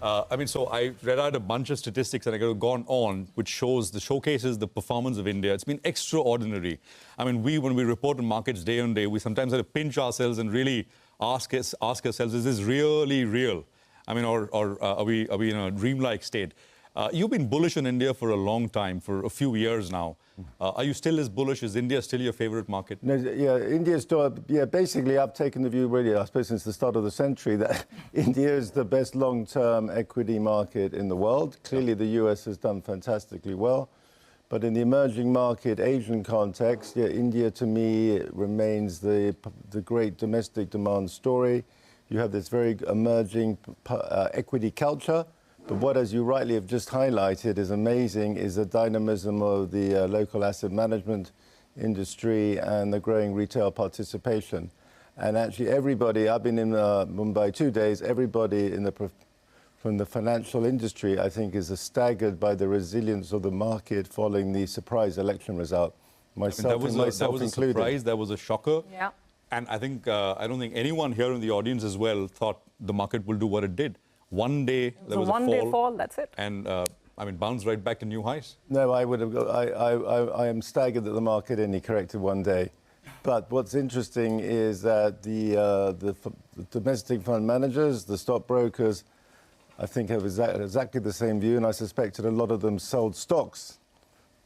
So I read out a bunch of statistics and I could have gone on, which showcases the performance of India. It's been extraordinary. I mean, when we report on markets day on day, we sometimes have to pinch ourselves and really ask ourselves, is this really real? I mean, or are we in a dreamlike state? You've been bullish on India for a long time, for a few years now. Are you still as bullish? Is India still your favorite market? No, yeah, India's still, basically I've taken the view really, I suppose since the start of the century, that India is the best long-term equity market in the world. Clearly the US has done fantastically well. But in the emerging market, Asian context, India to me remains the great domestic demand story. You have this very emerging equity culture. But what, as you rightly have just highlighted, is amazing is the dynamism of the local asset management industry and the growing retail participation. And actually everybody, I've been in Mumbai 2 days, everybody from the financial industry, I think, is staggered by the resilience of the market following the surprise election result. Myself included. That was a surprise, that was a shocker. Yeah. And I think, I don't think anyone here in the audience as well thought the market will do what it did. One day there was a fall. One-day fall, that's it. And bounced right back to new highs. No, I am staggered that the market only corrected one day. But what's interesting is that the domestic fund managers, the stockbrokers, I think have exactly the same view, and I suspect that a lot of them sold stocks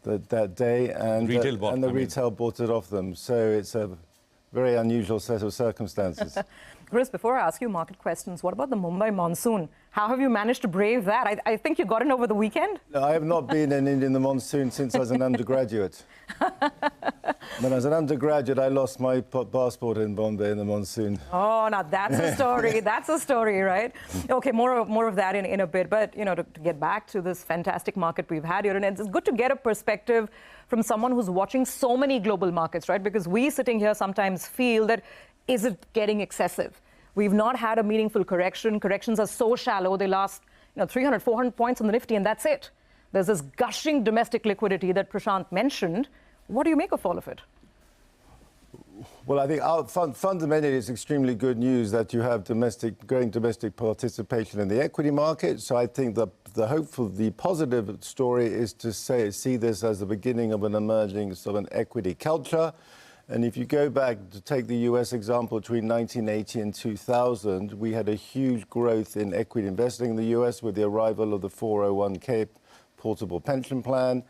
that day, and the retail bought it off them. So it's a very unusual set of circumstances. Chris, before I ask you market questions, what about the Mumbai monsoon? How have you managed to brave that? I think you got in over the weekend? No, I have not been in India in the monsoon since I was an undergraduate. When I was an undergraduate, I lost my passport in Bombay in the monsoon. Oh, now that's a story. That's a story, right? Okay, more of that in a bit. But, to get back to this fantastic market we've had here, and it's good to get a perspective from someone who's watching so many global markets, right? Because we sitting here sometimes feel that, is it getting excessive? We've not had a meaningful correction. Corrections are so shallow. They last 300, 400 points on the Nifty, and that's it. There's this gushing domestic liquidity that Prashant mentioned. What do you make of all of it? Well, I think fundamentally it's extremely good news that you have growing domestic participation in the equity market. So I think the positive story is to see this as the beginning of an emerging sort of an equity culture. And if you go back to take the US example, between 1980 and 2000, we had a huge growth in equity investing in the US with the arrival of the 401k portable pension plan.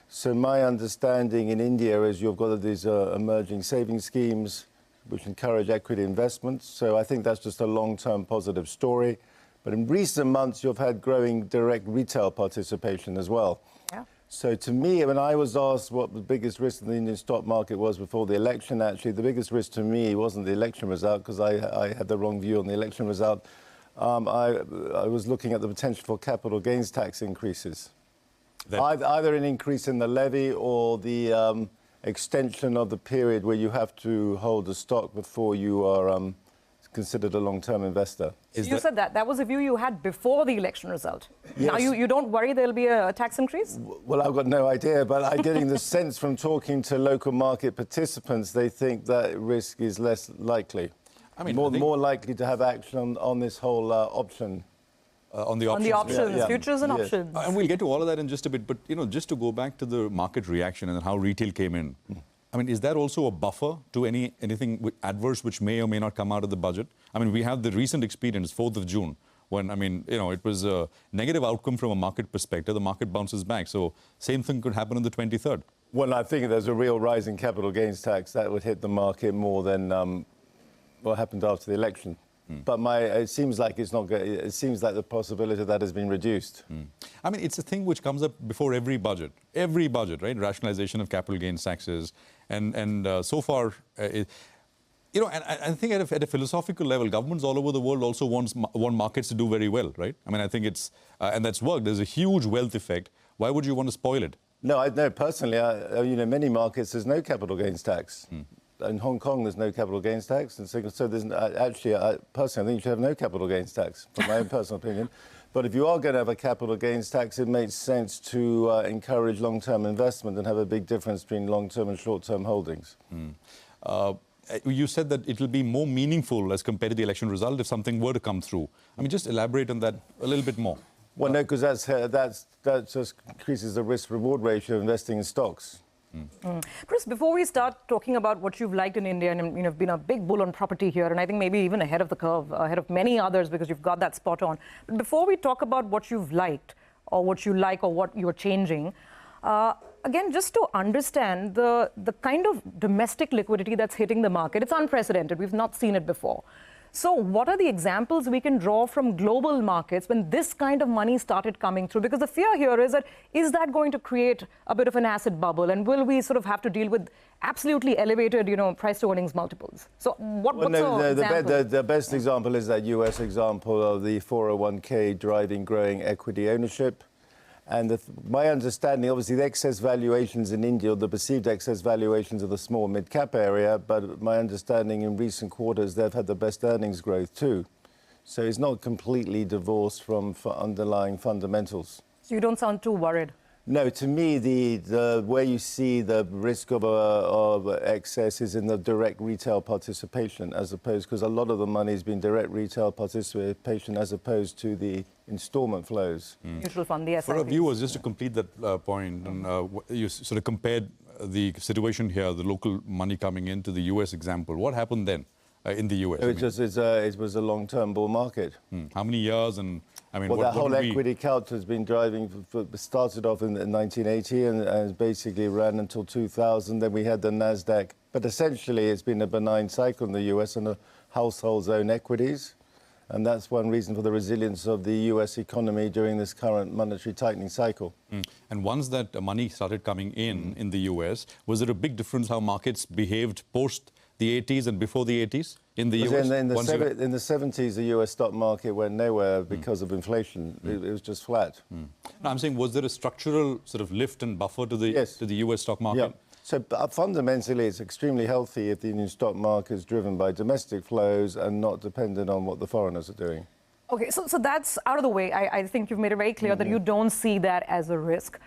So my understanding in India is you've got these emerging savings schemes which encourage equity investments. So I think that's just a long-term positive story. But in recent months, you've had growing direct retail participation as well. Yeah. So to me, when I was asked what the biggest risk in the Indian stock market was before the election, actually, the biggest risk to me wasn't the election result, because I had the wrong view on the election result. I was looking at the potential for capital gains tax increases. Either an increase in the levy or the extension of the period where you have to hold a stock before you are considered a long-term investor. You said that was a view you had before the election result. Yes. Now you don't worry there'll be a tax increase? Well, I've got no idea, but I'm getting the sense from talking to local market participants, they think that risk is less likely. I mean, more likely to have action on this whole option. On the options. Futures and options. And we'll get to all of that in just a bit. But, just to go back to the market reaction and how retail came in. I mean, is that also a buffer to anything adverse which may or may not come out of the budget? I mean, we have the recent experience, 4th of June, when, it was a negative outcome from a market perspective. The market bounces back. So same thing could happen on the 23rd. Well, I think there's a real rise in capital gains tax that would hit the market more than what happened after the election. But it seems like it's not good. It seems like the possibility of that has been reduced. I mean, it's a thing which comes up before every budget, right? Rationalization of capital gains taxes. And so far, and I think at a philosophical level, governments all over the world also want markets to do very well, right? I mean, I think it's, and that's worked. There's a huge wealth effect. Why would you want to spoil it? No, I know personally, many markets, there's no capital gains tax. In Hong Kong, there's no capital gains tax. And so there's actually, personally, I think you should have no capital gains tax, from my own personal opinion. But if you are going to have a capital gains tax, it makes sense to encourage long-term investment and have a big difference between long-term and short-term holdings. you said that it will be more meaningful as compared to the election result if something were to come through. I mean, just elaborate on that a little bit more. Well, no, because that just increases the risk-reward ratio of investing in stocks. Chris, before we start talking about what you've liked in India, and you've been a big bull on property here, and I think maybe even ahead of the curve, ahead of many others, because you've got that spot on. But before we talk about what you've liked, or what you like, or what you're changing, again, just to understand the kind of domestic liquidity that's hitting the market, it's unprecedented. We've not seen it before. So what are the examples we can draw from global markets when this kind of money started coming through? Because the fear here is that going to create a bit of an asset bubble? And will we sort of have to deal with absolutely elevated, price to earnings multiples? So the best example is that US example of the 401k driving growing equity ownership. And my understanding, obviously, the excess valuations in India, or the perceived excess valuations of the small mid-cap area, but my understanding in recent quarters, they've had the best earnings growth too. So it's not completely divorced from underlying fundamentals. So you don't sound too worried? No, to me, the where you see the risk of excess is in the direct retail participation, as opposed, because a lot of the money has been direct retail participation as opposed to the installment flows. Mutual fund, the SIPs. For our viewers, just to complete that point, and you sort of compared the situation here, the local money coming into the US example. What happened then in the US? It was a long-term bull market. How many years? And I mean, well, that whole equity cult has been driving, started off in 1980 and basically ran until 2000. Then we had the NASDAQ. But essentially, it's been a benign cycle in the US and the households own equities. And that's one reason for the resilience of the US economy during this current monetary tightening cycle. And once that money started coming in the US, was there a big difference how markets behaved post the 80s and before the 80s in the US? In the 70s, the US stock market went nowhere because of inflation. It was just flat. No, I'm saying, was there a structural sort of lift and buffer to the US stock market? Yeah. So fundamentally, it's extremely healthy if the Indian stock market is driven by domestic flows and not dependent on what the foreigners are doing. Okay, so that's out of the way. I think you've made it very clear that you don't see that as a risk.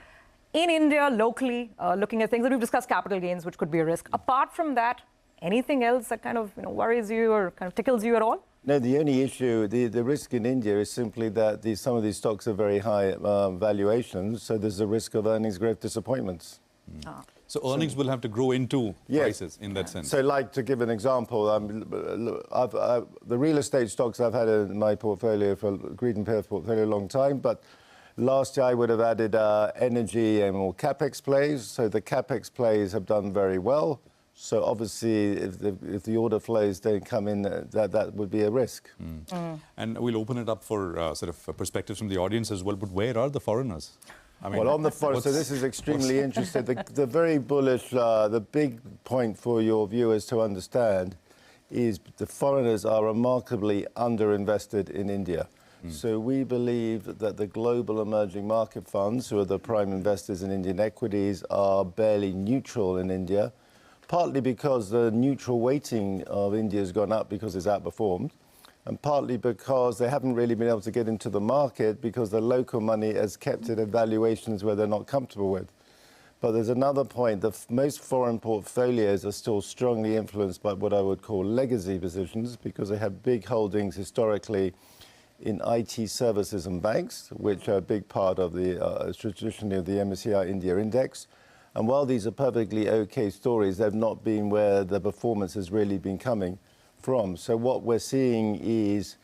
In India, locally, looking at things that we've discussed, capital gains, which could be a risk. Apart from that, anything else that kind of worries you or kind of tickles you at all? No, the only issue, the risk in India is simply that some of these stocks are very high valuations, so there's a risk of earnings growth disappointments. So earnings will have to grow into prices in that sense. So, like, to give an example, the real estate stocks I've had in my portfolio, for Greed and Perth portfolio, a long time, but last year I would have added energy and more capex plays. So the capex plays have done very well. So obviously, if the order flows don't come in, that would be a risk. And we'll open it up for sort of perspectives from the audience as well. But where are the foreigners? I mean, well, on the foreign, so this is extremely interesting. The very bullish, the big point for your viewers to understand is the foreigners are remarkably underinvested in India. So we believe that the global emerging market funds, who are the prime investors in Indian equities, are barely neutral in India, partly because the neutral weighting of India has gone up because it's outperformed, and partly because they haven't really been able to get into the market because the local money has kept it at valuations where they're not comfortable with. But there's another point. Most foreign portfolios are still strongly influenced by what I would call legacy positions because they have big holdings historically in IT services and banks, which are a big part of the traditionally of the MSCI India index. And while these are perfectly okay stories, they've not been where the performance has really been coming from. So what we're seeing is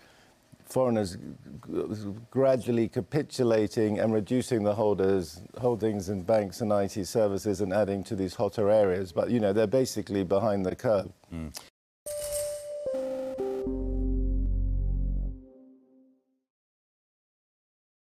foreigners gradually capitulating and reducing the holdings in banks and IT services and adding to these hotter areas. But, they're basically behind the curve.